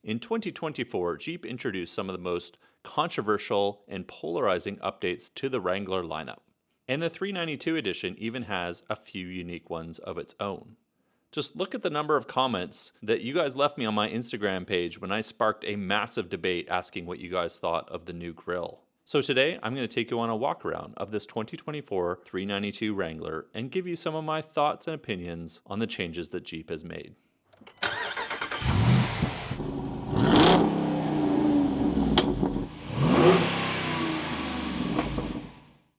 In 2024, Jeep introduced some of the most controversial and polarizing updates to the Wrangler lineup. And the 392 edition even has a few unique ones of its own. Just look at the number of comments that you guys left me on my Instagram page when I sparked a massive debate asking what you guys thought of the new grille. So today, I'm going to take you on a walk around of this 2024 392 Wrangler and give you some of my thoughts and opinions on the changes that Jeep has made.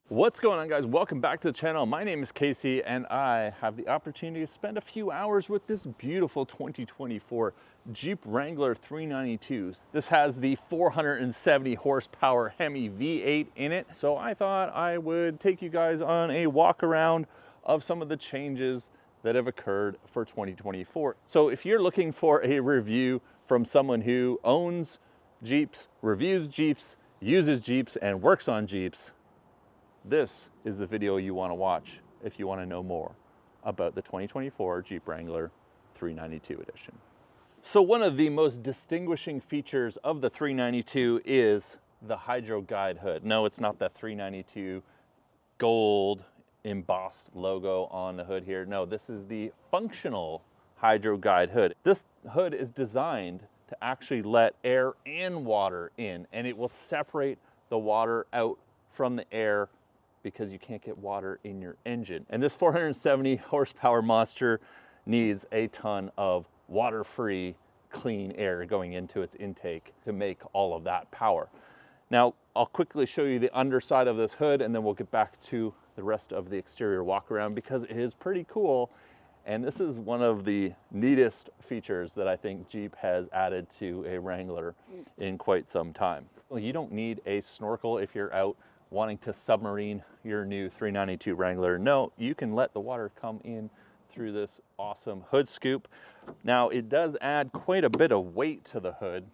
What's going on, guys? Welcome back to the channel. My name is Casey and I have the opportunity to spend a few hours with this beautiful 2024 Jeep Wrangler 392s. This has the 470 horsepower Hemi V8 in it. So I thought I would take you guys on a walk around of some of the changes that have occurred for 2024. So if you're looking for a review from someone who owns Jeeps, reviews Jeeps, uses Jeeps, and works on Jeeps, this is the video you want to watch if you want to know more about the 2024 Jeep Wrangler 392 edition. So one of the most distinguishing features of the 392 is the Hydro Guide hood. No, it's not the 392 gold embossed logo on the hood here. No, this is the functional Hydro Guide hood. This hood is designed to actually let air and water in, and it will separate the water out from the air because you can't get water in your engine. And this 470 horsepower monster needs a ton of water-free, clean air going into its intake to make all of that power. Now, I'll quickly show you the underside of this hood and then we'll get back to the rest of the exterior walk around because it is pretty cool. And this is one of the neatest features that I think Jeep has added to a Wrangler in quite some time. Well, you don't need a snorkel if you're out wanting to submarine your new 392 Wrangler. No, you can let the water come in through this awesome hood scoop. Now, it does add quite a bit of weight to the hood.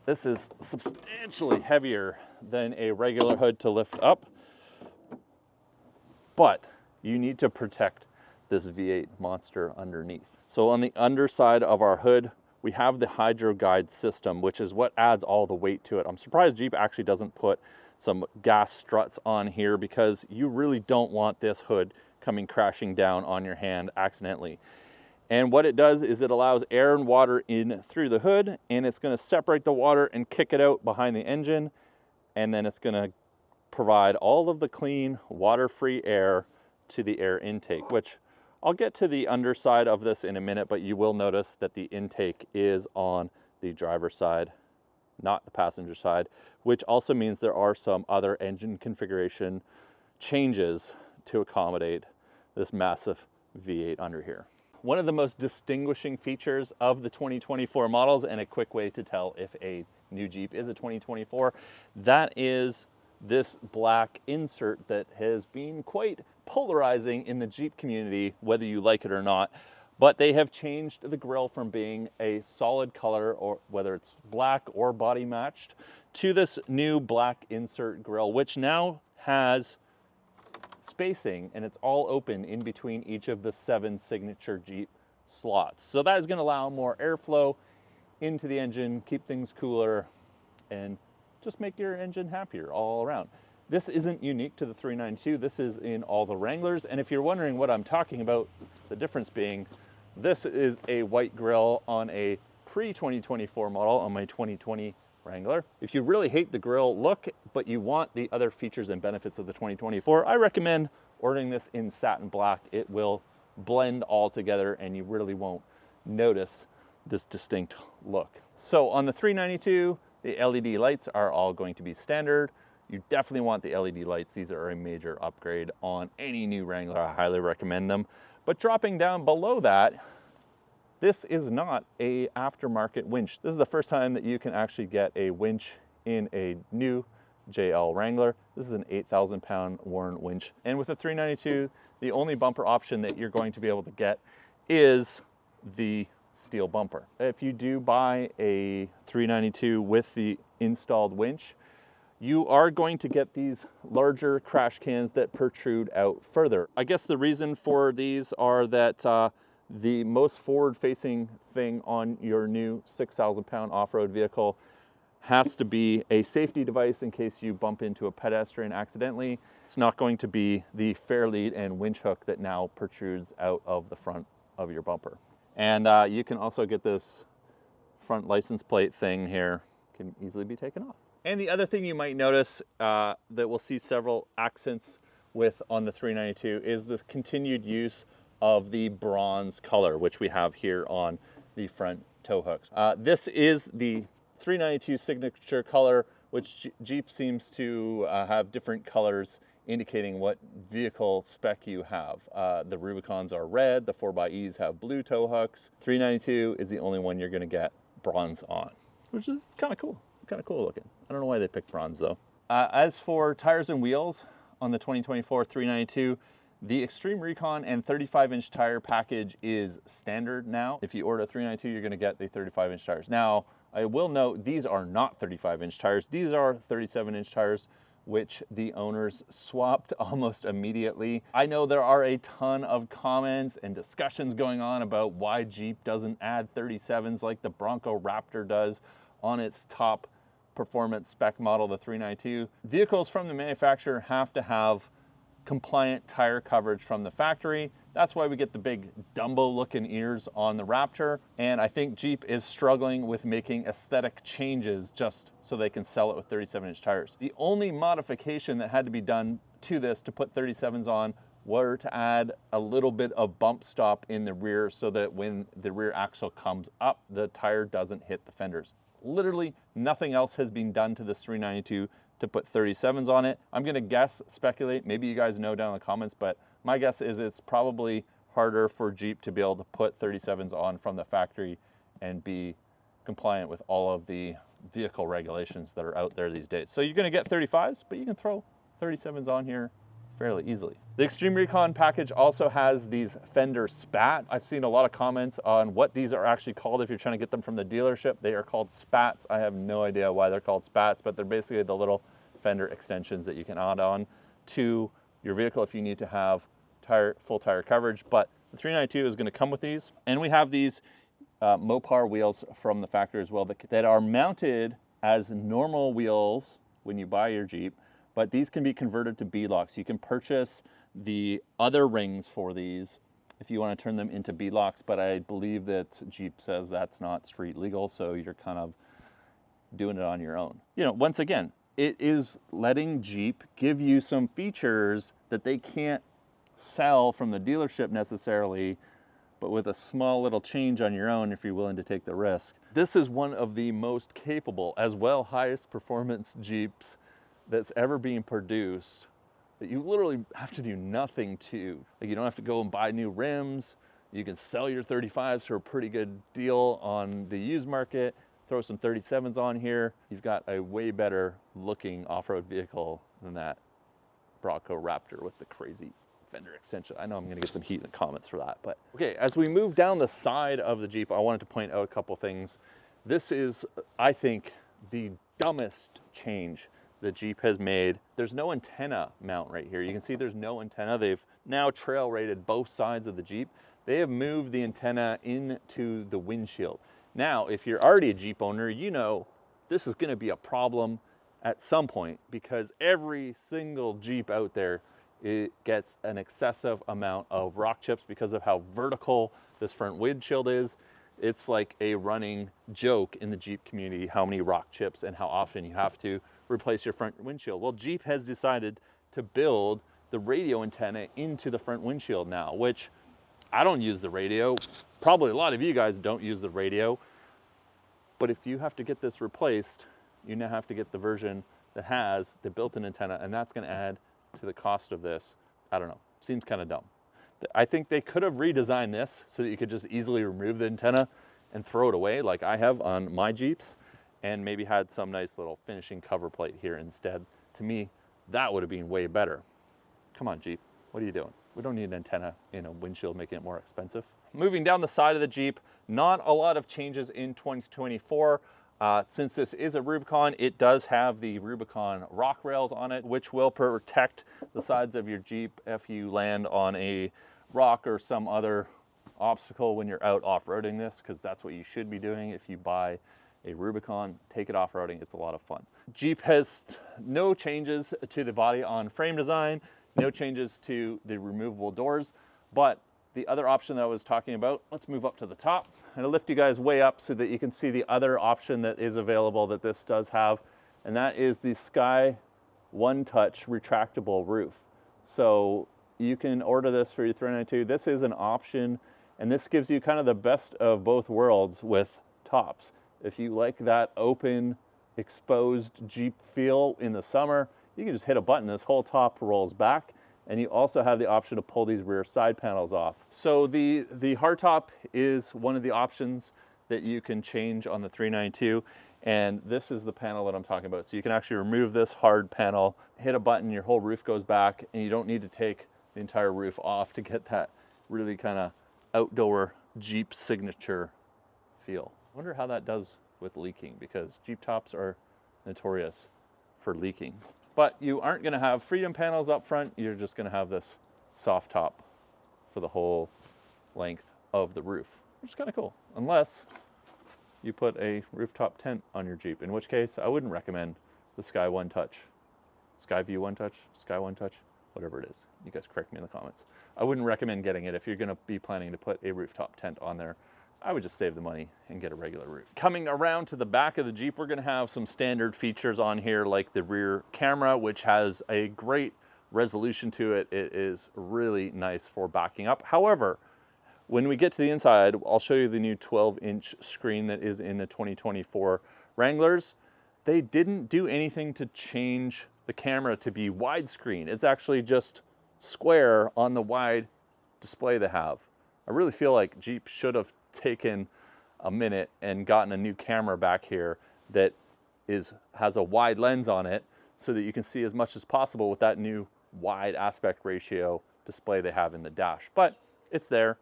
This is substantially heavier than a regular hood to lift up, but you need to protect this V8 monster underneath. So on the underside of our hood, we have the Hydro Guide system, which is what adds all the weight to it. I'm surprised Jeep actually doesn't put some gas struts on here because you really don't want this hood coming crashing down on your hand accidentally. And what it does is it allows air and water in through the hood, and it's going to separate the water and kick it out behind the engine, and then it's going to provide all of the clean water-free air to the air intake, which I'll get to the underside of this in a minute, but you will notice that the intake is on the driver's side, not the passenger side, which also means there are some other engine configuration changes to accommodate this massive V8 under here. One of the most distinguishing features of the 2024 models, and a quick way to tell if a new Jeep is a 2024, that is this black insert that has been quite polarizing in the Jeep community, whether you like it or not. But they have changed the grille from being a solid color, or whether it's black or body matched, to this new black insert grille, which now has spacing and it's all open in between each of the 7 signature Jeep slots. So that is going to allow more airflow into the engine, keep things cooler, and just make your engine happier all around. This isn't unique to the 392. This is in all the Wranglers. And if you're wondering what I'm talking about, the difference being, this is a white grille on a pre-2024 model on my 2020 Wrangler. If you really hate the grille look, but you want the other features and benefits of the 2024, I recommend ordering this in satin black. It will blend all together and you really won't notice this distinct look. So on the 392, the LED lights are all going to be standard. You definitely want the LED lights. These are a major upgrade on any new Wrangler. I highly recommend them. But dropping down below that, this is not a aftermarket winch. This is the first time that you can actually get a winch in a new JL Wrangler. This is an 8,000 pound Warn winch. And with the 392, the only bumper option that you're going to be able to get is the steel bumper. If you do buy a 392 with the installed winch, you are going to get these larger crash cans that protrude out further. I guess the reason for these are that the most forward-facing thing on your new 6,000-pound off-road vehicle has to be a safety device in case you bump into a pedestrian accidentally. It's not going to be the fairlead and winch hook that now protrudes out of the front of your bumper. And you can also get this front license plate thing here, can easily be taken off. And the other thing you might notice that we'll see several accents with on the 392 is this continued use of the bronze color, which we have here on the front tow hooks. This is the 392 signature color, which Jeep seems to have different colors indicating what vehicle spec you have. The Rubicons are red, the 4xEs have blue tow hooks. 392 is the only one you're gonna get bronze on, which is kind of cool. Kind of cool looking. I don't know why they picked bronze though. As for tires and wheels on the 2024 392, the Extreme Recon and 35-inch tire package is standard now. If you order a 392, you're gonna get the 35-inch tires. Now, I will note these are not 35-inch tires. These are 37-inch tires, which the owners swapped almost immediately. I know there are a ton of comments and discussions going on about why Jeep doesn't add 37s like the Bronco Raptor does on its top performance spec model, the 392. Vehicles from the manufacturer have to have compliant tire coverage from the factory. That's why we get the big Dumbo looking ears on the Raptor. And I think Jeep is struggling with making aesthetic changes just so they can sell it with 37-inch tires. The only modification that had to be done to this to put 37s on were to add a little bit of bump stop in the rear so that when the rear axle comes up, the tire doesn't hit the fenders. Literally nothing else has been done to this 392 to put 37s on it. I'm gonna guess, speculate, maybe you guys know down in the comments, but my guess is it's probably harder for Jeep to be able to put 37s on from the factory and be compliant with all of the vehicle regulations that are out there these days. So you're gonna get 35s, but you can throw 37s on here fairly easily. The Extreme Recon package also has these fender spats. I've seen a lot of comments on what these are actually called if you're trying to get them from the dealership. They are called spats. I have no idea why they're called spats, but they're basically the little fender extensions that you can add on to your vehicle if you need to have full tire coverage. But the 392 is going to come with these. And we have these Mopar wheels from the factory as well that are mounted as normal wheels when you buy your Jeep, but these can be converted to beadlocks. You can purchase the other rings for these if you want to turn them into beadlocks, but I believe that Jeep says that's not street legal, so you're kind of doing it on your own. You know, once again, it is letting Jeep give you some features that they can't sell from the dealership necessarily, but with a small little change on your own if you're willing to take the risk. This is one of the most capable, as well highest performance Jeeps that's ever being produced that you literally have to do nothing to. Like, you don't have to go and buy new rims. You can sell your 35s for a pretty good deal on the used market, throw some 37s on here. You've got a way better looking off-road vehicle than that Bronco Raptor with the crazy fender extension. I know I'm gonna get some heat in the comments for that, but okay, as we move down the side of the Jeep, I wanted to point out a couple things. This is, I think, the dumbest change the Jeep has made. There's no antenna mount right here. You can see there's no antenna. They've now trail rated both sides of the Jeep. They have moved the antenna into the windshield. Now, if you're already a Jeep owner, you know this is gonna be a problem at some point because every single Jeep out there, it gets an excessive amount of rock chips because of how vertical this front windshield is. It's like a running joke in the Jeep community how many rock chips and how often you have to replace your front windshield. Well, Jeep has decided to build the radio antenna into the front windshield now, which I don't use the radio. Probably a lot of you guys don't use the radio. But if you have to get this replaced, you now have to get the version that has the built-in antenna, and that's gonna add to the cost of this. I don't know, seems kind of dumb. I think they could have redesigned this so that you could just easily remove the antenna and throw it away like I have on my Jeeps, and maybe had some nice little finishing cover plate here instead. To me, that would have been way better. Come on, Jeep, what are you doing? We don't need an antenna in a windshield making it more expensive. Moving down the side of the Jeep, not a lot of changes in 2024. Since this is a Rubicon, it does have the Rubicon rock rails on it, which will protect the sides of your Jeep if you land on a rock or some other obstacle when you're out off-roading this, because that's what you should be doing if you buy a Rubicon. Take it off-roading, it's a lot of fun. Jeep has no changes to the body on frame design, no changes to the removable doors, but the other option that I was talking about, let's move up to the top. I'm gonna lift you guys way up so that you can see the other option that is available that this does have, and that is the Sky OneTouch retractable roof. So you can order this for your 392. This is an option, and this gives you kind of the best of both worlds with tops. If you like that open, exposed Jeep feel in the summer, you can just hit a button, this whole top rolls back, and you also have the option to pull these rear side panels off. So the hardtop is one of the options that you can change on the 392, and this is the panel that I'm talking about. So you can actually remove this hard panel, hit a button, your whole roof goes back, and you don't need to take the entire roof off to get that really kind of outdoor Jeep signature feel. I wonder how that does with leaking, because Jeep tops are notorious for leaking. But you aren't going to have freedom panels up front, you're just going to have this soft top for the whole length of the roof, which is kind of cool, unless you put a rooftop tent on your Jeep, in which case I wouldn't recommend the Sky OneTouch. Skyview OneTouch, Sky OneTouch, whatever it is. You guys correct me in the comments. I wouldn't recommend getting it if you're going to be planning to put a rooftop tent on there. I would just save the money and get a regular roof. Coming around to the back of the Jeep, we're going to have some standard features on here, like the rear camera, which has a great resolution to it. It is really nice for backing up. However, when we get to the inside, I'll show you the new 12-inch screen that is in the 2024 Wranglers. They didn't do anything to change the camera to be widescreen. It's actually just square on the wide display they have. I really feel like Jeep should have taken a minute and gotten a new camera back here that has a wide lens on it so that you can see as much as possible with that new wide aspect ratio display they have in the dash. But it's there.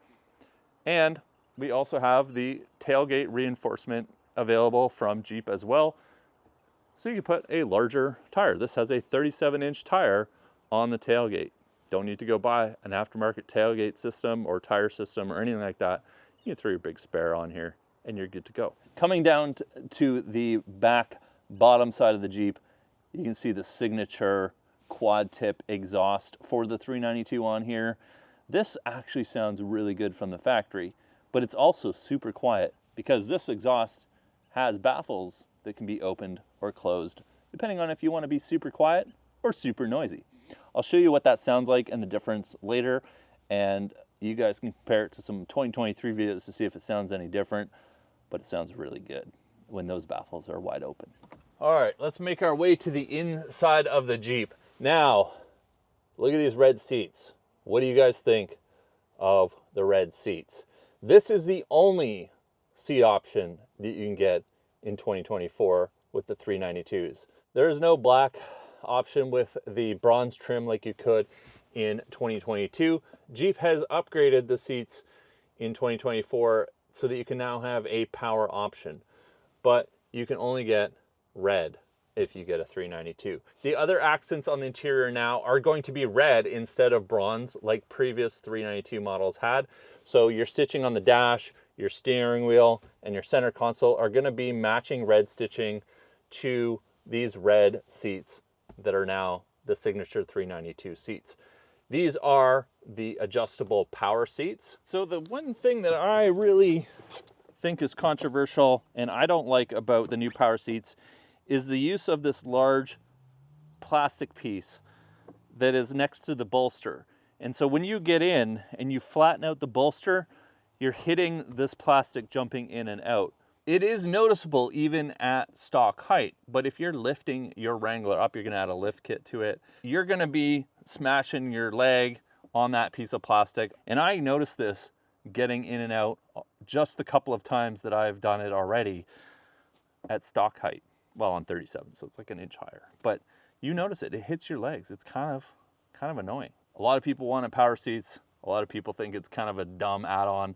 And we also have the tailgate reinforcement available from Jeep as well. So you can put a larger tire. This has a 37-inch tire on the tailgate. Don't need to go buy an aftermarket tailgate system or tire system or anything like that. You can throw your big spare on here and you're good to go. Coming down to the back bottom side of the Jeep, you can see the signature quad tip exhaust for the 392 on here. This actually sounds really good from the factory, but it's also super quiet because this exhaust has baffles that can be opened or closed, depending on if you want to be super quiet or super noisy. I'll show you what that sounds like and the difference later, and you guys can compare it to some 2023 videos to see if it sounds any different, but it sounds really good when those baffles are wide open. All right, let's make our way to the inside of the Jeep. Now, look at these red seats. What do you guys think of the red seats? This is the only seat option that you can get in 2024 with the 392s. There is no black option with the bronze trim like you could in 2022. Jeep has upgraded the seats in 2024 so that you can now have a power option, but you can only get red if you get a 392. The other accents on the interior now are going to be red instead of bronze like previous 392 models had. So your stitching on the dash, your steering wheel, and your center console are going to be matching red stitching to these red seats that are now the signature 392 seats. These are the adjustable power seats. So the one thing that I really think is controversial and I don't like about the new power seats is the use of this large plastic piece that is next to the bolster. And so when you get in and you flatten out the bolster, you're hitting this plastic jumping in and out. It is noticeable even at stock height, but if you're lifting your Wrangler up, you're gonna add a lift kit to it, you're gonna be smashing your leg on that piece of plastic. And I noticed this getting in and out just the couple of times that I've done it already at stock height. Well, on 37, so it's like an inch higher. But you notice it hits your legs. It's kind of annoying. A lot of people wanted power seats. A lot of people think it's kind of a dumb add-on.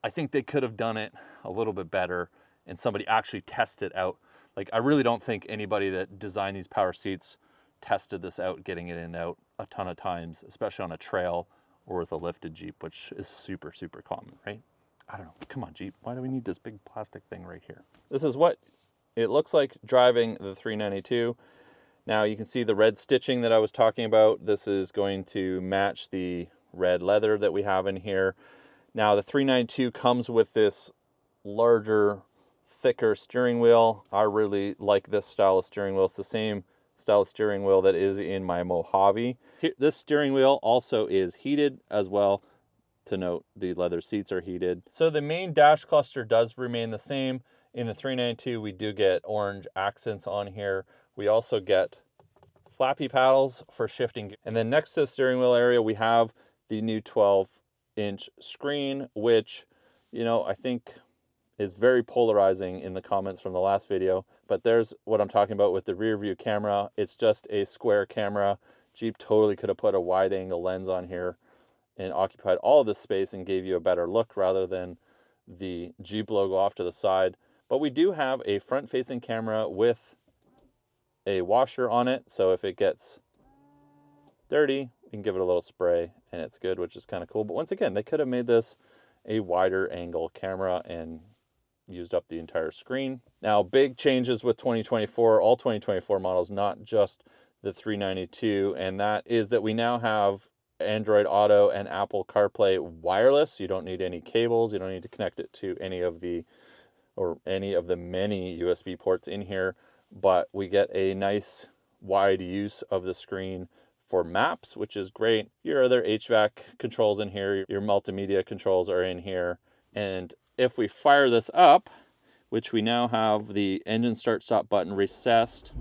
I think they could have done it a little bit better and somebody actually tested out. Like, I really don't think anybody that designed these power seats tested this out, getting it in and out a ton of times, especially on a trail or with a lifted Jeep, which is super, super common, right? I don't know. Come on, Jeep. Why do we need this big plastic thing right here? This is what it looks like driving the 392. Now you can see the red stitching that I was talking about. This is going to match the red leather that we have in here. Now the 392 comes with this larger, thicker steering wheel. I really like this style of steering wheel. It's the same style of steering wheel that is in my Mojave. This steering wheel also is heated as well. To note, the leather seats are heated. So the main dash cluster does remain the same. In the 392, we do get orange accents on here. We also get flappy paddles for shifting. And then next to the steering wheel area, we have the new 12-inch screen, which, you know, I think is very polarizing in the comments from the last video. But there's what I'm talking about with the rear view camera. It's just a square camera. Jeep totally could have put a wide angle lens on here and occupied all of this space and gave you a better look rather than the Jeep logo off to the side. But we do have a front-facing camera with a washer on it, so if it gets dirty, we can give it a little spray and it's good, which is kind of cool. But once again, they could have made this a wider angle camera and used up the entire screen. Now, big changes with 2024, all 2024 models, not just the 392, and that is that we now have Android Auto and Apple CarPlay wireless. You don't need any cables. You don't need to connect it to any of the many USB ports in here, but we get a nice wide use of the screen for maps, which is great. Your other HVAC controls in here, your multimedia controls are in here. And if we fire this up, which we now have the engine start stop button recessed.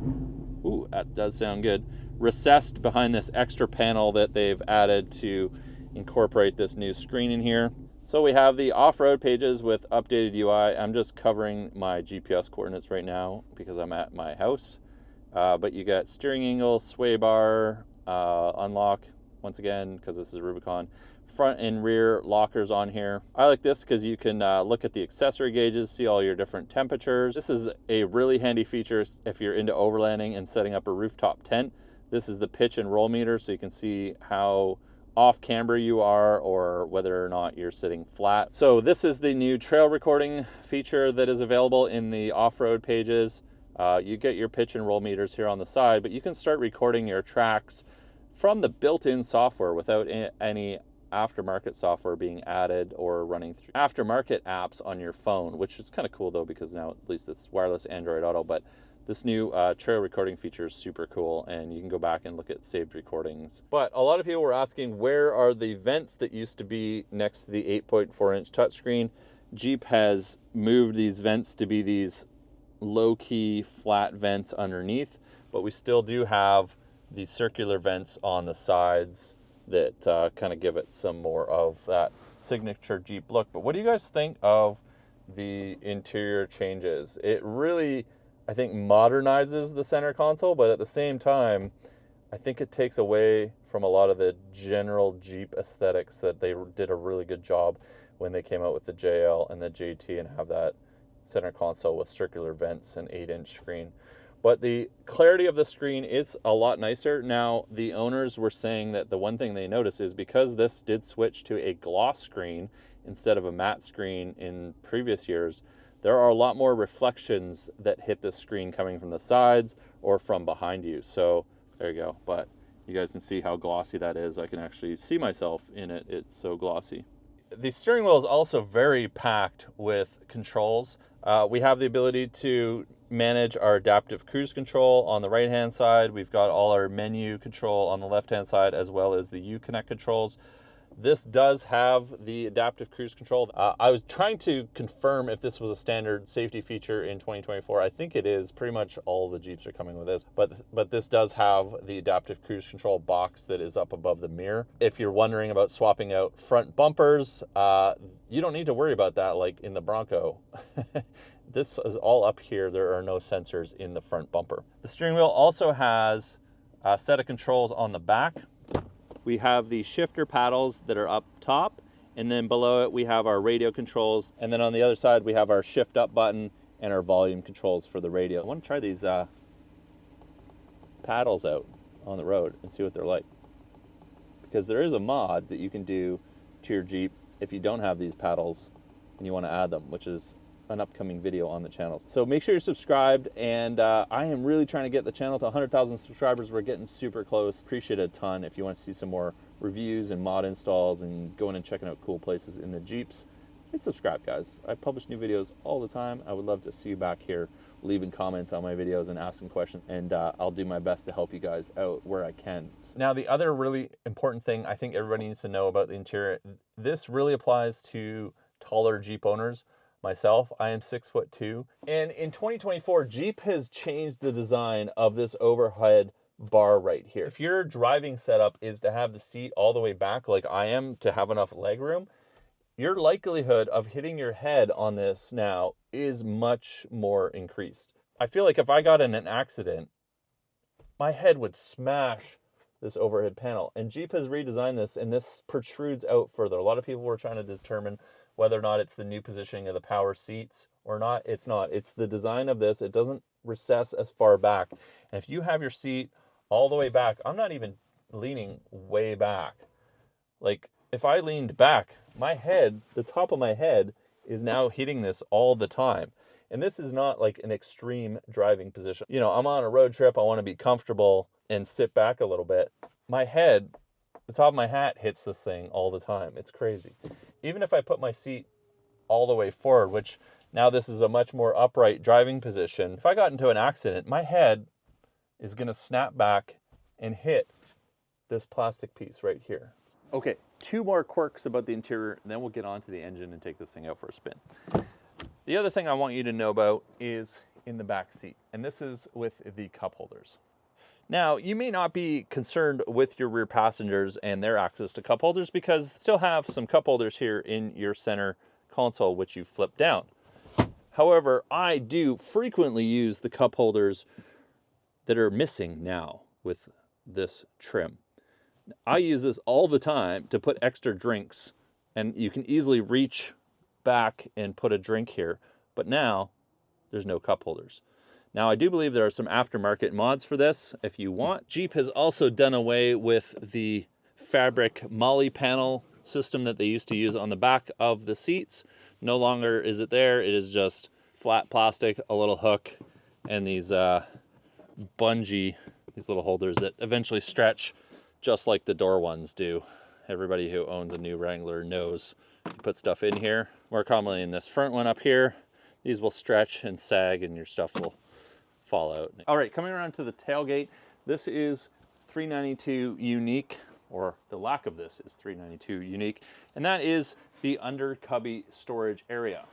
Ooh, that does sound good. Recessed behind this extra panel that they've added to incorporate this new screen in here. So we have the off-road pages with updated UI. I'm just covering my GPS coordinates right now because I'm at my house. But you got steering angle, sway bar, unlock, once again, because this is Rubicon. Front and rear lockers on here. I like this because you can look at the accessory gauges, see all your different temperatures. This is a really handy feature if you're into overlanding and setting up a rooftop tent. This is the pitch and roll meter, so you can see how off camber you are or whether or not you're sitting flat. So this is the new trail recording feature that is available in the off-road pages. You get your pitch and roll meters here on the side, but you can start recording your tracks from the built-in software without any aftermarket software being added or running through aftermarket apps on your phone, which is kind of cool though, because now at least it's wireless Android Auto. But this new trail recording feature is super cool, and you can go back and look at saved recordings. But a lot of people were asking, where are the vents that used to be next to the 8.4-inch touchscreen? Jeep has moved these vents to be these low-key flat vents underneath, but we still do have these circular vents on the sides that kind of give it some more of that signature Jeep look. But what do you guys think of the interior changes? It really, I think, modernizes the center console, but at the same time, I think it takes away from a lot of the general Jeep aesthetics that they did a really good job when they came out with the JL and the JT and have that center console with circular vents and 8-inch screen. But the clarity of the screen, it's a lot nicer. Now, the owners were saying that the one thing they noticed is because this did switch to a gloss screen instead of a matte screen in previous years, there are a lot more reflections that hit the screen coming from the sides or from behind you. So there you go. But you guys can see how glossy that is. I can actually see myself in it. It's so glossy. The steering wheel is also very packed with controls. We have the ability to manage our adaptive cruise control on the right hand side. We've got all our menu control on the left hand side, as well as the Uconnect controls. This does have the adaptive cruise control. I was trying to confirm if this was a standard safety feature in 2024. I think it is. Pretty much all the Jeeps are coming with this, but this does have the adaptive cruise control box that is up above the mirror. If you're wondering about swapping out front bumpers, you don't need to worry about that like in the Bronco. This is all up here. There are no sensors in the front bumper. The steering wheel also has a set of controls on the back. We have the shifter paddles that are up top, and then below it we have our radio controls, and then on the other side we have our shift up button and our volume controls for the radio. I want to try these paddles out on the road and see what they're like. because there is a mod that you can do to your Jeep if you don't have these paddles and you want to add them, which is an upcoming video on the channel. So make sure you're subscribed, and I am really trying to get the channel to 100,000 subscribers. We're getting super close. Appreciate it a ton. If you want to see some more reviews and mod installs and going and checking out cool places in the Jeeps, hit subscribe, guys. I publish new videos all the time. I would love to see you back here leaving comments on my videos and asking questions, and I'll do my best to help you guys out where I can. Now, the other really important thing I think everybody needs to know about the interior, this really applies to taller Jeep owners. Myself, I am 6'2", and in 2024, Jeep has changed the design of this overhead bar right here. If your driving setup is to have the seat all the way back like I am to have enough leg room, your likelihood of hitting your head on this now is much more increased. I feel like if I got in an accident, my head would smash this overhead panel, and Jeep has redesigned this, and this protrudes out further. A lot of people were trying to determine whether or not it's the new positioning of the power seats or not. It's not. It's the design of this. It doesn't recess as far back. And if you have your seat all the way back, I'm not even leaning way back. Like, if I leaned back, my head, the top of my head, is now hitting this all the time. And this is not like an extreme driving position. You know, I'm on a road trip, I want to be comfortable and sit back a little bit. My head, the top of my hat hits this thing all the time. It's crazy. Even if I put my seat all the way forward, which now this is a much more upright driving position, if I got into an accident, my head is going to snap back and hit this plastic piece right here. Okay, 2 more quirks about the interior, and then we'll get on to the engine and take this thing out for a spin. The other thing I want you to know about is in the back seat, and this is with the cup holders. Now, you may not be concerned with your rear passengers and their access to cup holders because you still have some cup holders here in your center console, which you flip down. However, I do frequently use the cup holders that are missing now with this trim. I use this all the time to put extra drinks, and you can easily reach back and put a drink here, but now there's no cup holders. Now, I do believe there are some aftermarket mods for this if you want. Jeep has also done away with the fabric molly panel system that they used to use on the back of the seats. No longer is it there. It is just flat plastic, a little hook, and these bungee, these little holders that eventually stretch just like the door ones do. Everybody who owns a new Wrangler knows you put stuff in here. More commonly in this front one up here, these will stretch and sag and your stuff will fall out. All right, coming around to the tailgate, this is 392 unique, or the lack of this is 392 unique, and that is the under cubby storage area.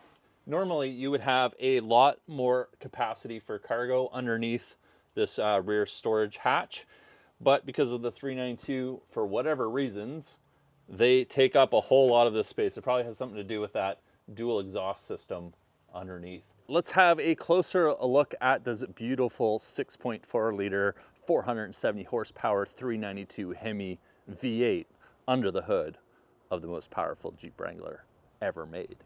Normally, you would have a lot more capacity for cargo underneath this rear storage hatch, but because of the 392, for whatever reasons, they take up a whole lot of this space. It probably has something to do with that dual exhaust system underneath. Let's have a closer look at this beautiful 6.4 liter, 470 horsepower, 392 Hemi V8 under the hood of the most powerful Jeep Wrangler ever made.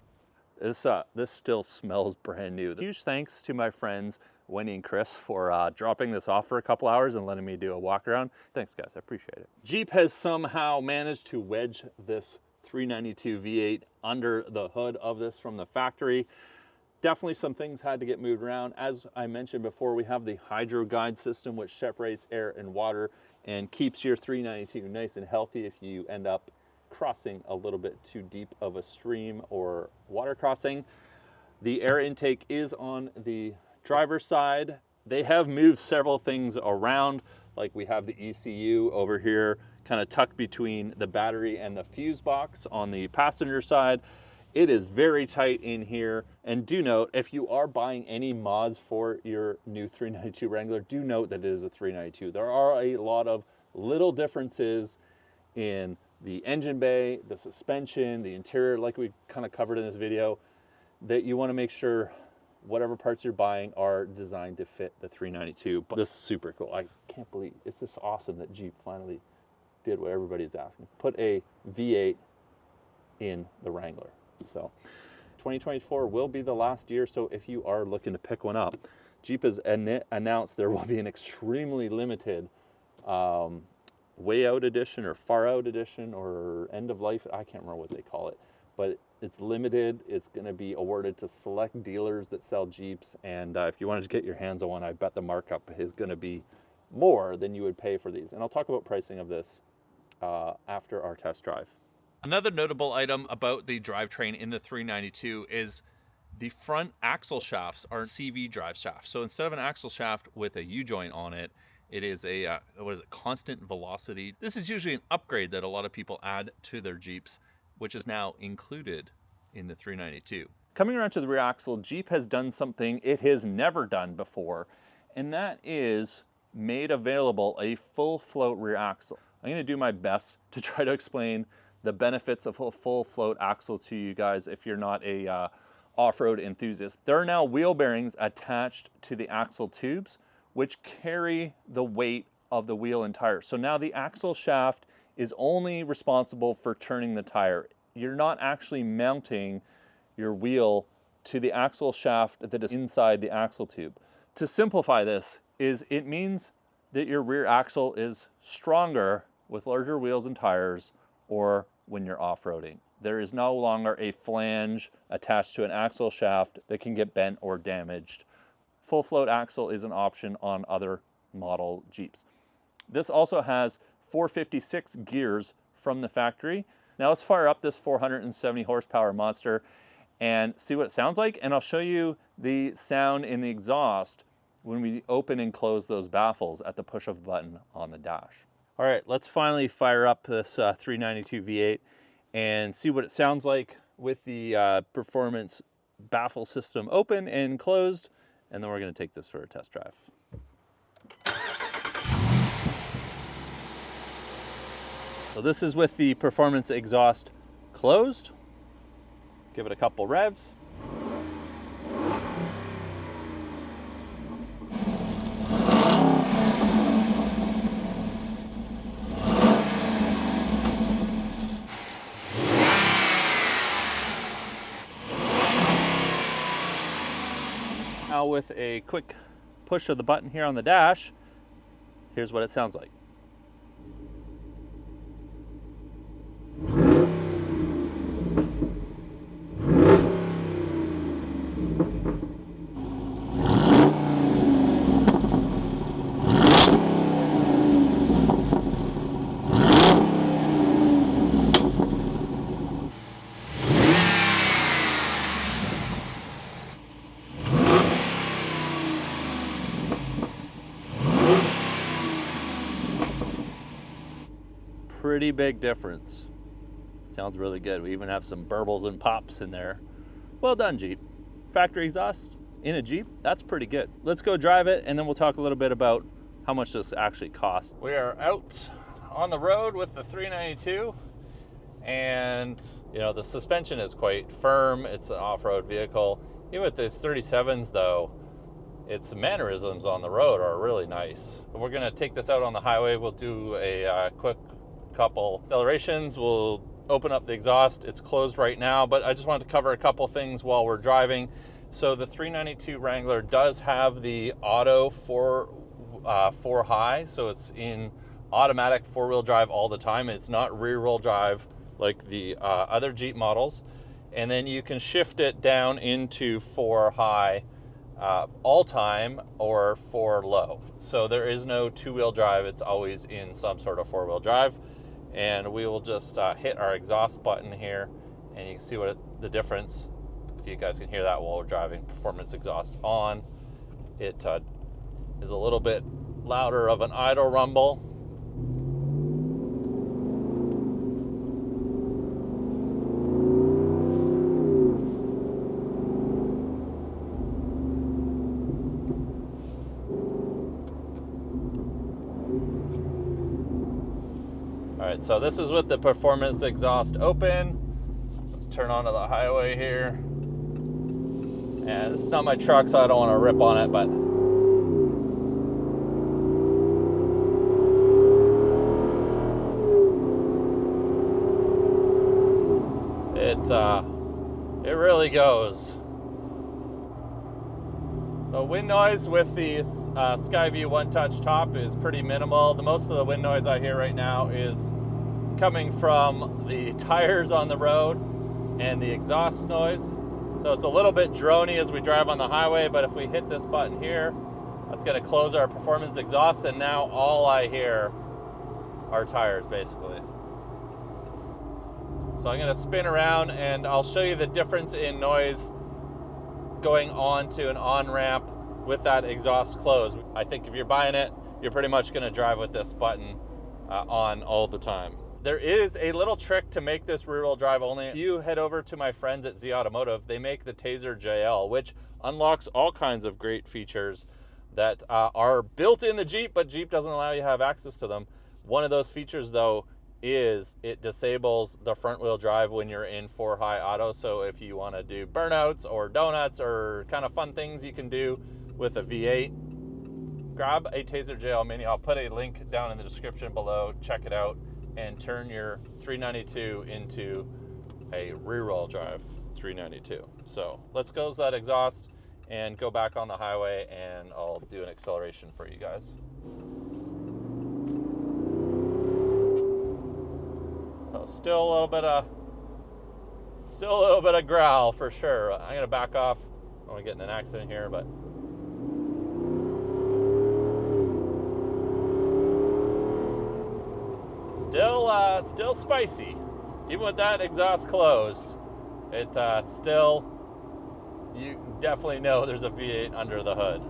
This still smells brand new. Huge thanks to my friends Wendy and Chris for dropping this off for a couple hours and letting me do a walk around. Thanks, guys, I appreciate it. Jeep has somehow managed to wedge this 392 V8 under the hood of this from the factory. Definitely some things had to get moved around. As I mentioned before, we have the hydro guide system, which separates air and water and keeps your 392 nice and healthy if you end up crossing a little bit too deep of a stream or water crossing. The air intake is on the driver's side. They have moved several things around, like we have the ECU over here, kind of tucked between the battery and the fuse box on the passenger side. It is very tight in here. And do note, if you are buying any mods for your new 392 Wrangler, do note that it is a 392. There are a lot of little differences in the engine bay, the suspension, the interior, like we kind of covered in this video, that you want to make sure whatever parts you're buying are designed to fit the 392. But this is super cool. I can't believe it's just awesome that Jeep finally did what everybody's asking. Put a V8 in the Wrangler. So 2024 will be the last year, so if you are looking to pick one up, Jeep has announced there will be an extremely limited way out edition or far out edition or end of life. I can't remember what they call it, but it's limited. It's going to be awarded to select dealers that sell Jeeps. And if you wanted to get your hands on one, I bet the markup is going to be more than you would pay for these. And I'll talk about pricing of this after our test drive. Another notable item about the drivetrain in the 392 is the front axle shafts are CV drive shafts. So instead of an axle shaft with a U-joint on it, it is a, constant velocity. This is usually an upgrade that a lot of people add to their Jeeps, which is now included in the 392. Coming around to the rear axle, Jeep has done something it has never done before, and that is made available a full float rear axle. I'm gonna do my best to try to explain the benefits of a full float axle to you guys if you're not a off-road enthusiast. There are now wheel bearings attached to the axle tubes, which carry the weight of the wheel and tire. So now the axle shaft is only responsible for turning the tire. You're not actually mounting your wheel to the axle shaft that is inside the axle tube. To simplify this, it means that your rear axle is stronger with larger wheels and tires, or when you're off-roading. There is no longer a flange attached to an axle shaft that can get bent or damaged. Full float axle is an option on other model Jeeps. This also has 456 gears from the factory. Now let's fire up this 470 horsepower monster and see what it sounds like. And I'll show you the sound in the exhaust when we open and close those baffles at the push of a button on the dash. All right, let's finally fire up this 392 V8 and see what it sounds like with the performance baffle system open and closed. And then we're going to take this for a test drive. So this is with the performance exhaust closed. Give it a couple revs. Now with a quick push of the button here on the dash, here's what it sounds like. Pretty big difference. Sounds really good. We even have some burbles and pops in there. Well done, Jeep. Factory exhaust in a Jeep, that's pretty good. Let's go drive it and then we'll talk a little bit about how much this actually costs. We are out on the road with the 392 and you know the suspension is quite firm. It's an off-road vehicle. Even with these 37s though, its mannerisms on the road are really nice. We're gonna take this out on the highway. We'll do a quick couple accelerations. We'll open up the exhaust. It's closed right now, but I just wanted to cover a couple things while we're driving. So the 392 Wrangler does have the auto four high, so it's in automatic four-wheel drive all the time. It's not rear-wheel drive like the other Jeep models. And then you can shift it down into 4 high all time or 4 low. So there is no two-wheel drive. It's always in some sort of four-wheel drive. And we will just hit our exhaust button here and you can see the difference. If you guys can hear that while we're driving. Performance exhaust on. It is a little bit louder of an idle rumble. Alright, so this is with the performance exhaust open. Let's turn onto the highway here. And this is not my truck, so I don't want to rip on it, but it really goes. The wind noise with the Skyview OneTouch top is pretty minimal. The most of the wind noise I hear right now is coming from the tires on the road and the exhaust noise. So it's a little bit drony as we drive on the highway, but if we hit this button here, that's going to close our performance exhaust, and now all I hear are tires basically. So I'm going to spin around and I'll show you the difference in noise going on to an on-ramp with that exhaust closed. I think if you're buying it, you're pretty much going to drive with this button on all the time. There is a little trick to make this rear-wheel drive only. If you head over to my friends at Z Automotive, they make the Taser JL, which unlocks all kinds of great features that are built in the Jeep, but Jeep doesn't allow you to have access to them. One of those features, though, is it disables the front wheel drive when you're in 4-high auto. So if you want to do burnouts or donuts or kind of fun things you can do with a V8, grab a Taser JL Mini. I'll put a link down in the description below. Check it out and turn your 392 into a rear-wheel drive 392. So let's close that exhaust and go back on the highway, and I'll do an acceleration for you guys. So still a little bit of growl for sure. I'm gonna back off. I don't want to get in an accident here, but still spicy. Even with that exhaust closed, it still, you definitely know there's a V8 under the hood,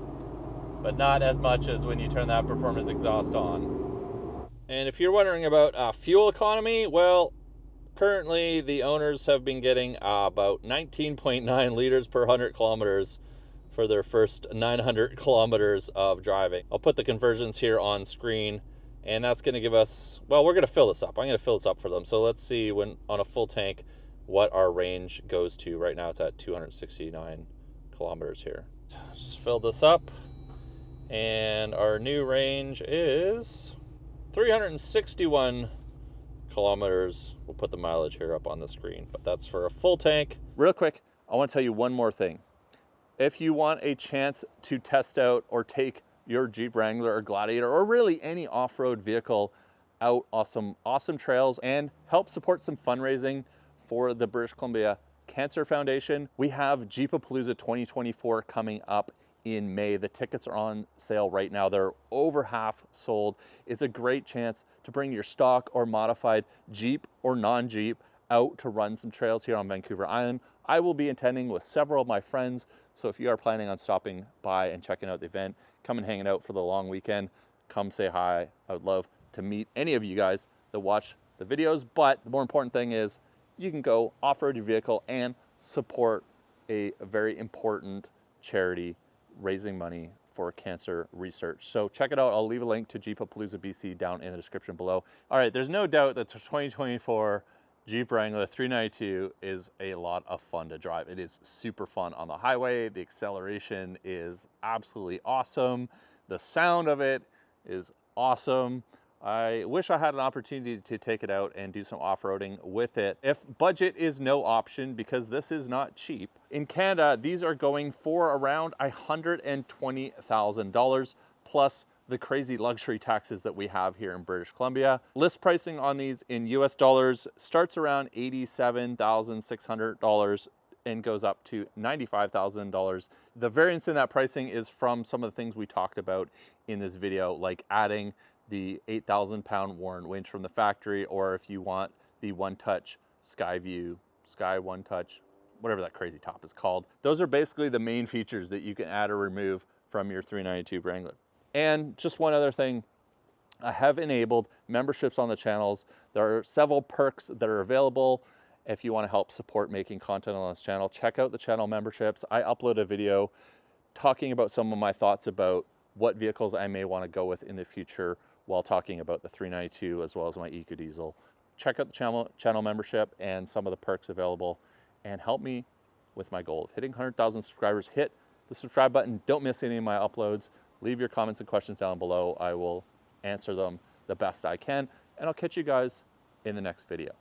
but not as much as when you turn that performance exhaust on. And if you're wondering about fuel economy, well, currently the owners have been getting about 19.9 liters per 100 kilometers for their first 900 kilometers of driving. I'll put the conversions here on screen, and that's going to give us, well, we're going to fill this up. I'm going to fill this up for them. So let's see when on a full tank what our range goes to. Right now it's at 269 kilometers here. Just fill this up, and our new range is 361 kilometers. We'll put the mileage here up on the screen, but that's for a full tank. Real quick, I want to tell you one more thing. If you want a chance to test out or take your Jeep Wrangler or Gladiator or really any off-road vehicle out on awesome trails and help support some fundraising for the British Columbia Cancer Foundation, we have Jeepapalooza 2024 coming up in May. The tickets are on sale right now. They're over half sold. It's a great chance to bring your stock or modified Jeep or non-Jeep out to run some trails here on Vancouver Island. I will be attending with several of my friends, so if you are planning on stopping by and checking out the event, come and hanging out for the long weekend, come say hi. I would love to meet any of you guys that watch the videos, but the more important thing is you can go off-road your vehicle and support a very important charity raising money for cancer research. So check it out. I'll leave a link to Jeepapalooza BC down in the description below. All right, there's no doubt that the 2024 Jeep Wrangler 392 is a lot of fun to drive. It is super fun on the highway. The acceleration is absolutely awesome. The sound of it is awesome. I wish I had an opportunity to take it out and do some off-roading with it. If budget is no option, because this is not cheap, in Canada, these are going for around $120,000 plus the crazy luxury taxes that we have here in British Columbia. List pricing on these in US dollars starts around $87,600 and goes up to $95,000. The variance in that pricing is from some of the things we talked about in this video, like adding the 8,000-pound Warren winch from the factory, or if you want the OneTouch Skyview, Sky OneTouch, whatever that crazy top is called. Those are basically the main features that you can add or remove from your 392 Wrangler. And just one other thing, I have enabled memberships on the channels. There are several perks that are available if you want to help support making content on this channel. Check out the channel memberships. I upload a video talking about some of my thoughts about what vehicles I may want to go with in the future while talking about the 392 as well as my EcoDiesel. Check out the channel membership and some of the perks available, and help me with my goal of hitting 100,000 subscribers. Hit the subscribe button. Don't miss any of my uploads. Leave your comments and questions down below. I will answer them the best I can, and I'll catch you guys in the next video.